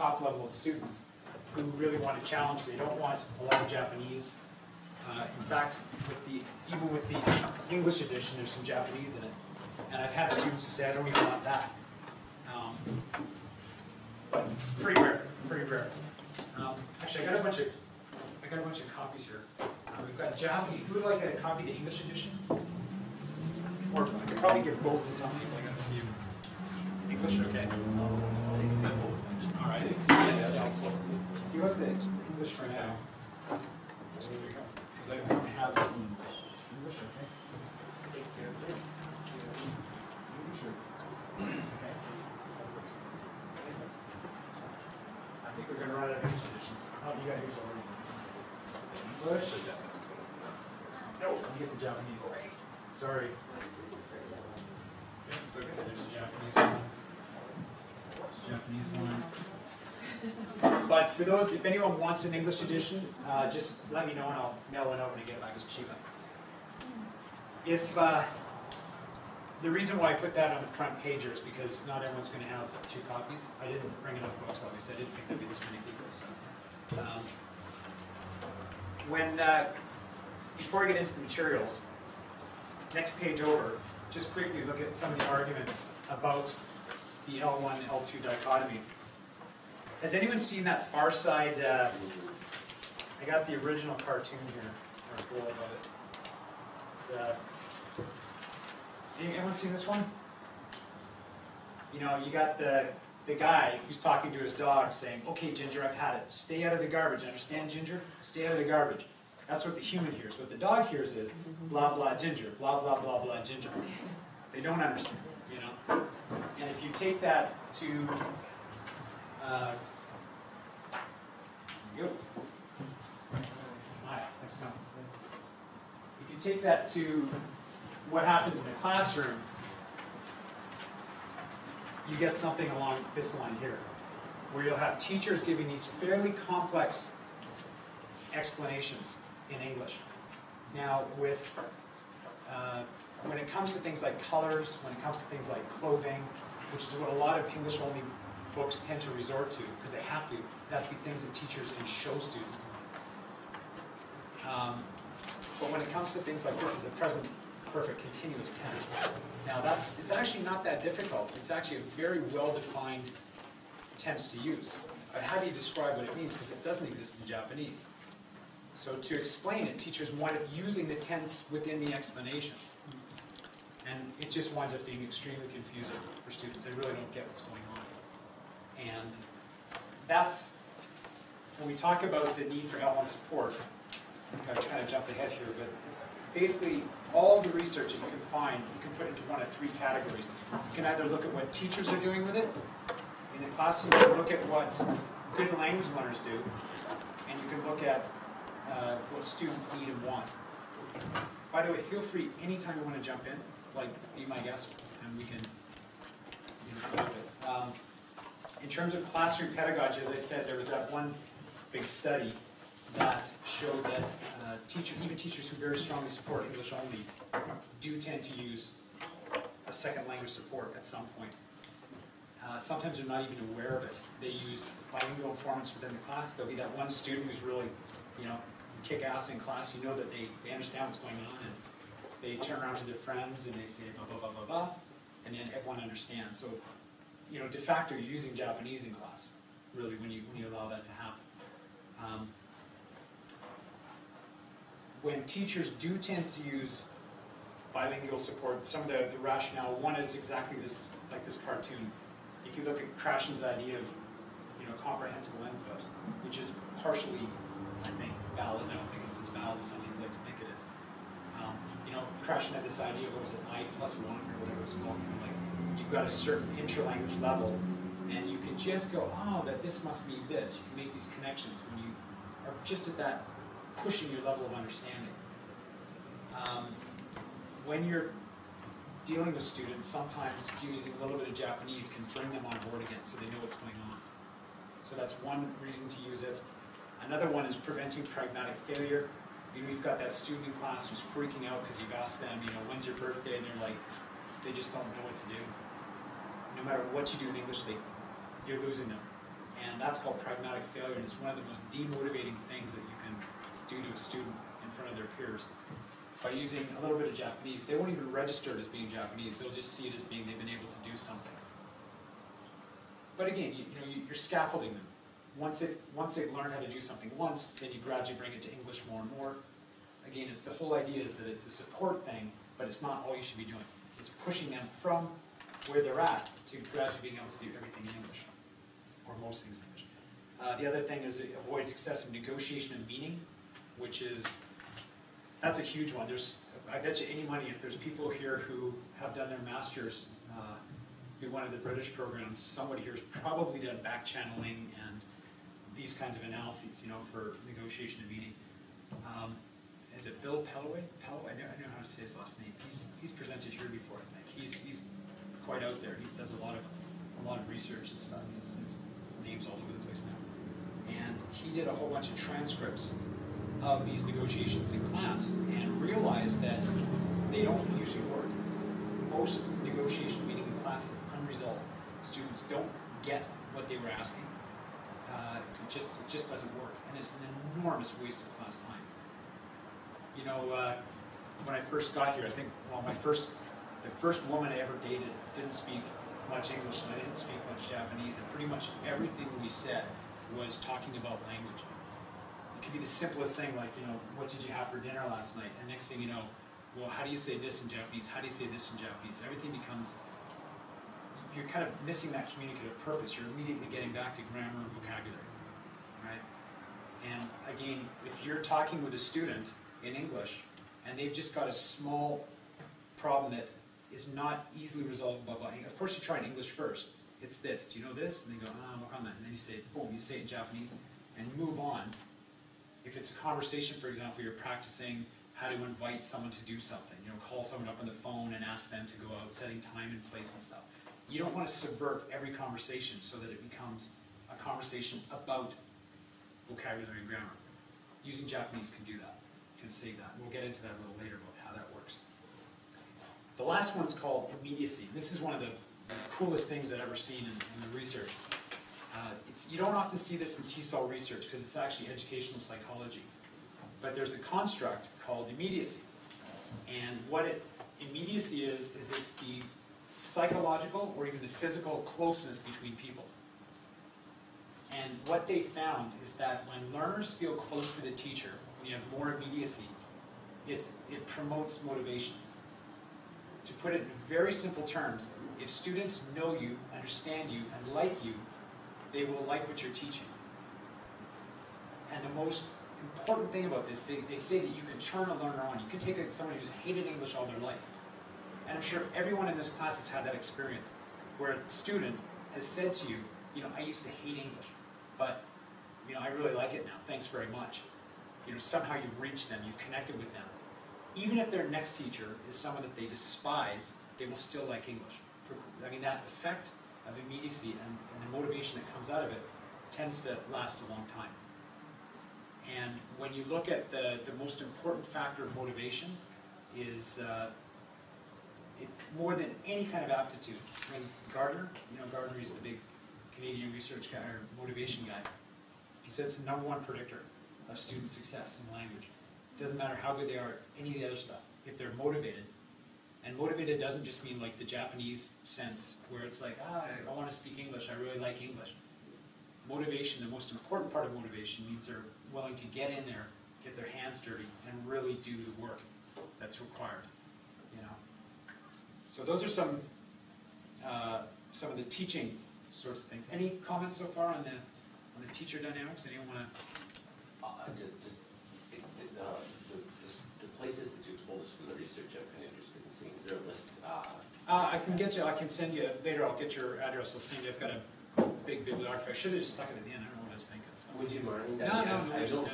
top level of students who really want to challenge. They don't want a lot of Japanese. In fact, even with the English edition, there's some Japanese in it. And I've had students who say, I don't even want that. But pretty rare, pretty rare. Actually, I got a bunch of copies here. We've got Japanese. Who would like a copy of the English edition? Or I could probably give both to some people. I got a few. English, okay. All right. You have the English for now. So there we go. Because I don't have English, okay. I think we're going to run out of English editions. Oh, you got English already. English? No, let me get the Japanese. Sorry. Okay, there's the Japanese one. Japanese one. But for those, if anyone wants an English edition, just let me know and I'll mail one out when I get it back. It's cheaper. If the reason why I put that on the front page is because not everyone's going to have 2 copies. I didn't bring enough books, obviously. I didn't think there'd be this many people. So, before I get into the materials, next page over, just quickly look at some of the arguments about the L1 and L2 dichotomy. Has anyone seen that Far Side? I got the original cartoon here, or cool about it. It's, anyone seen this one? You know, you got the guy who's talking to his dog saying, okay, Ginger, I've had it. Stay out of the garbage. Understand, Ginger? Stay out of the garbage. That's what the human hears. What the dog hears is, blah, blah, Ginger, blah, blah, blah, blah, Ginger. They don't understand, you know? And if you take that to, if you take that to what happens in the classroom, you get something along this line here, where you'll have teachers giving these fairly complex explanations in English. Now, when it comes to things like colors, when it comes to things like clothing, which is what a lot of English-only books tend to resort to, because they have to. It has to be things that teachers can show students. But when it comes to things like this is the present perfect continuous tense. Now it's actually not that difficult. It's actually a very well-defined tense to use. But how do you describe what it means? Because it doesn't exist in Japanese. So to explain it, teachers wind up using the tense within the explanation. And it just winds up being extremely confusing for students. They really don't get what's going on. And that's, when we talk about the need for L1 support, I've kind of jumped ahead here, but basically all of the research that you can find, you can put into one of 3 categories. You can either look at what teachers are doing with it in the classroom, you can look at what good language learners do, and you can look at what students need and want. By the way, feel free anytime you want to jump in, like be my guest, and we can do it. In terms of classroom pedagogy, as I said, there was that one big study that showed that even teachers who very strongly support English only do tend to use a second language support at some point. Sometimes they're not even aware of it. They use bilingual informants within the class. There'll be that one student who's really, you know, kick ass in class. You know that they understand what's going on, and they turn around to their friends and they say blah blah blah blah blah, and then everyone understands. So, you know, de facto you're using Japanese in class, really, when you allow that to happen. When teachers do tend to use bilingual support, some of the rationale, one is exactly this, like this cartoon. If you look at Krashen's idea of, you know, comprehensible input, which is partially, I think, valid. I don't think it's as valid as some people like to think it is. You know, Krashen had this idea, what was it, I+1 or whatever it's called. Like, you've got a certain interlanguage level, and you can just go, oh, that this must be this. You can make these connections when you are just at that, pushing your level of understanding. When you're dealing with students, sometimes using a little bit of Japanese can bring them on board again so they know what's going on. So that's one reason to use it. Another one is preventing pragmatic failure. You know, you've got that student in class who's freaking out because you've asked them, you know, when's your birthday? And they're like, they just don't know what to do. No matter what you do in English, you're losing them. And that's called pragmatic failure, and it's one of the most demotivating things that you can do to a student in front of their peers. By using a little bit of Japanese, they won't even register it as being Japanese, they'll just see it as being they've been able to do something. But again, you're scaffolding them. Once they've learned how to do something once, then you gradually bring it to English more and more. Again, the whole idea is that it's a support thing, but it's not all you should be doing. It's pushing them from where they're at to gradually being able to do everything in English, or most things in English. The other thing is avoid excessive negotiation and meaning, which is, that's a huge one. I bet you any money if there's people here who have done their masters through one of the British programs, somebody here has probably done back channeling and these kinds of analyses, for negotiation and meaning. Is it Bill Pelloway? I know how to say his last name. He's presented here before, I think. He's quite out there. He does a lot of research and stuff. His name's all over the place now. And he did a whole bunch of transcripts of these negotiations in class and realized that they don't usually work. Most negotiation meeting in class is unresolved. Students don't get what they were asking. It just doesn't work, and it's an enormous waste of class time. When I first got here, I think, the first woman I ever dated didn't speak much English, and I didn't speak much Japanese, and pretty much everything we said was talking about language. It could be the simplest thing, like, what did you have for dinner last night? And next thing you know, well, how do you say this in Japanese? How do you say this in Japanese? Everything becomes, you're kind of missing that communicative purpose. You're immediately getting back to grammar and vocabulary, right? And again, if you're talking with a student in English, and they've just got a small problem that is not easily resolved by, of course you try in English first. It's this, do you know this? And they go, work on that. And then you say, boom, you say it in Japanese, and move on. If it's a conversation, for example, you're practicing how to invite someone to do something. Call someone up on the phone and ask them to go out, setting time and place and stuff. You don't want to subvert every conversation so that it becomes a conversation about vocabulary and grammar. Using Japanese can do that, can save that. We'll get into that a little later about how that works. The last one's called immediacy. This is one of the coolest things I've ever seen in the research. You don't often see this in T-cell research because it's actually educational psychology. But there's a construct called immediacy. And what immediacy is it's the psychological or even the physical closeness between people. And what they found is that when learners feel close to the teacher, when you have more immediacy, it promotes motivation. To put it in very simple terms, if students know you, understand you, and like you, they will like what you're teaching. And the most important thing about this, they say that you can turn a learner on. You can take someone who's hated English all their life. And I'm sure everyone in this class has had that experience, where a student has said to you, I used to hate English, but I really like it now, thanks very much. Somehow you've reached them, you've connected with them. Even if their next teacher is someone that they despise, they will still like English. That effect of immediacy and the motivation that comes out of it tends to last a long time. And when you look at the most important factor of motivation is more than any kind of aptitude. Gardner, Gardner is the big Canadian research guy or motivation guy. He says it's the #1 predictor of student success in language. It doesn't matter how good they are, any of the other stuff. If they're motivated, and motivated doesn't just mean like the Japanese sense where it's like, I want to speak English, I really like English. Motivation, the most important part of motivation, means they're willing to get in there, get their hands dirty, and really do the work that's required. So those are some of the teaching sorts of things. Any comments so far on the teacher dynamics? Anyone want to? The places that you pulled us from the research, I'm kind of interested in seeing. Is there a list? I can send you later. I'll get your address. I'll send you. I've got a big bibliography. I should have just stuck it at the end. I don't know what I was thinking. So. Would you mind? No.